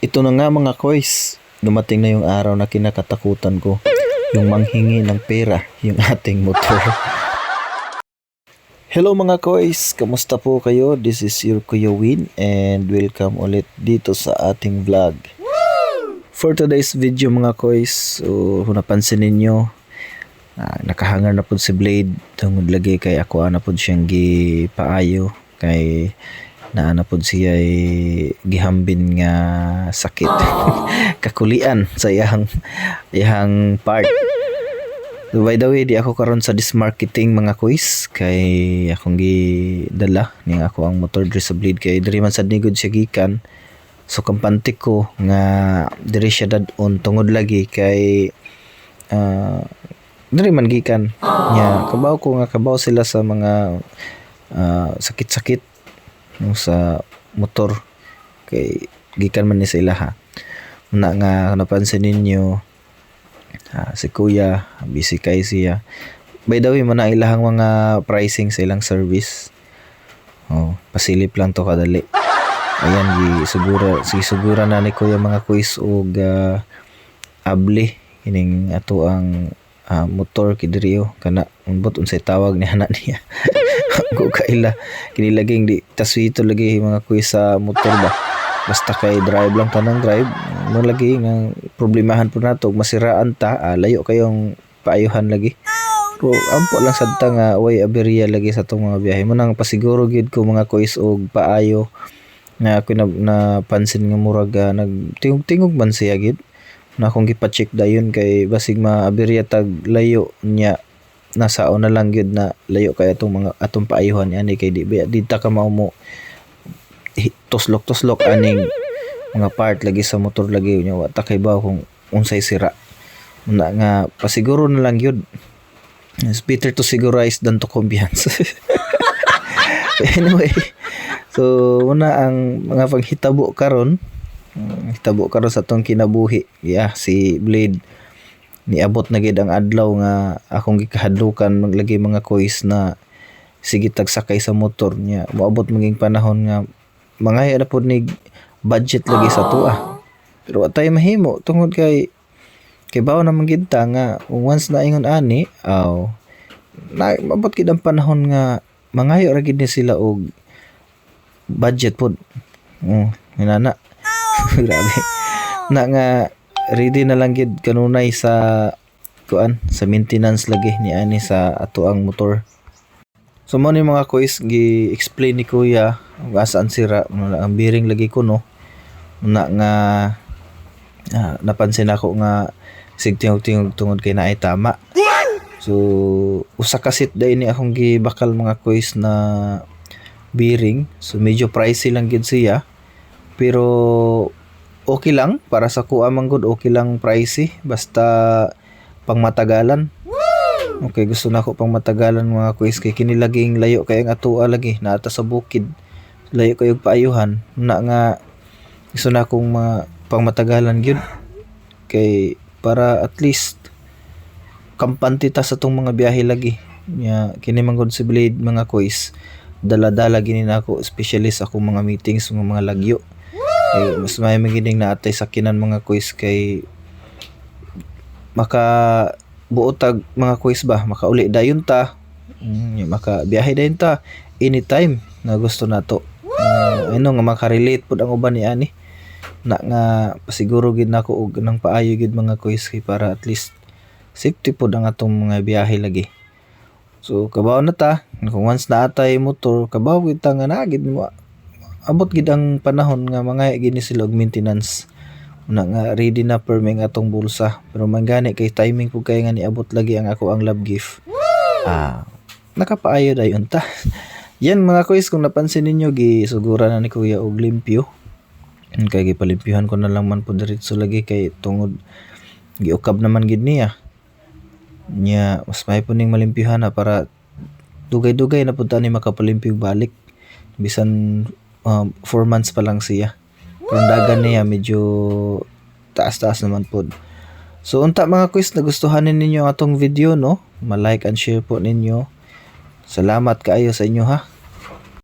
Ito na nga mga koys, dumating na yung araw na kinakatakutan ko. Yung manghingi ng pera, yung ating motor. Hello mga koys, kamusta po kayo? This is your Kuya Win and welcome ulit dito sa ating vlog. For today's video mga koys, so kung napansin ninyo, nakahangar na po si Blade. Tungod lagi kay ako na po siyang gipaayo kay naana po siya ay gihambin nga sakit kakulian sa iyang part. So by the way, di ako karon sa dismarketing mga kuis kay akong gidala ning ako ang motor diri sa Blade kay diri man sad nigod siya gikan. So kampante ko nga diri siya dadon tungod lagi kay diri man gikan nya kabaw ko nga kabaw sila sa mga sakit-sakit sa motor kay gikan man ni sa ilaha. Una nga napansin ninyo si Kuya busy kay siya. By the way, mana ilahang mga pricing sa ilang service. Pasilip lang to kadali. Ayan, sigura na ni Kuya mga quiz og abli kining ato ang motor kidiriyo kana unbot unsay tawag ni anak niya. Ko kaila kinilaging di taswito lagi mga quiz sa motor ba. Basta kay drive lang tanang drive mo lagi nga problemahan po nato masiraan ta layo kayong paayuhan lagi. Ko ampo lang sadta nga way aberya lagi sa tong mga biyahe mo nang pasiguro gid ko mga quiz og paayo nga ako napansin nga murag nagtingog-tingog man siya gid na akong gipa-check dayon kay basig maaberya tag layo niya nasao na lang gyud na layo kay atong paayuhan ani kay di ta ka mao mo tuslok aning mga part lagi sa motor lagi nya wa ta kay ba kung unsay sira na nga pasiguro na lang gyud. It's better to sigurize than to convince. Anyway, so una ang mga panghitabo karon sa tong kinabuhi. Si Blade niabot na gid ang adlaw nga akong gikahadlukan maglagi mga kois na sige tagsakay sa motor niya. Moabot maging panahon nga mangaya na pod ni budget lagi sa tuwa. Pero wa tayo mahimo tungod kay bawo naman gid ta nga once na ingon ani na mabot gid ang panahon nga mangayo ra gid ni sila og budget pod. Hinana. Grabe. Na nga ready na lang gid kanunay sa maintenance lagi ni ani sa ato ang motor. So mo ni mga kois gi-explain ni Kuya kung asaan sira ang bearing lagi ko no. Na nga napansin ako nga sigtingog-tingog tungod kay naay tama. So usa ka set day ni akong gibakal mga kois na bearing. So medyo pricey lang gid siya. Pero okay lang para sa kuha man gud, okay lang pricey basta pangmatagalan. Okay, gusto na ako pangmatagalan mga quiz kay kini laging layo kay ang atoa lagi naata sa bukid. Layo kayog paayuhan na nga gusto na akong pangmatagalan gyud kay para at least kampante ta sa tong mga biyahe lagi. Kini man gud si Blade mga quiz. Dala-dala gini na ako especially sa akong mga meetings mga lagyo. Mas may magining naatay sakinan mga quiz kay maka buotag mga quiz ba makauli dayon ta maka biyahe dayon ta anytime na gusto nato. Nga makarelate pud ang uban ni ani na nga pasiguro gid nako og nang paayo gid mga quiz kay para at least safety pud ang atong mga biyahe lagi. So kabaw na ta kung once na atay motor kabaw gid ta nga na gid mo abot gid ang panahon nga mga gini sila og maintenance una nga ready na perming atong bulsa pero mangani kay timing pug kay nga niabot lagi ang ako ang love gift. Nakapaayo dayon ta. Yan mga kois kung napansin ninyo gisugura na ni Kuya og limpyo kay gipalimpyuhan ko na lang man po diretso lagi kay tungod giukab naman gid niya nya mas may puning malimpyuhan na para dugay-dugay na pud ta ni makapalimpyo balik bisan 4 months pa lang siya. Kung dagan niya medyo taas-taas naman po. So unta mga quiz, nagustuhan ninyo ang atong video no? Ma-like and share po ninyo. Salamat kaayo sa inyo ha.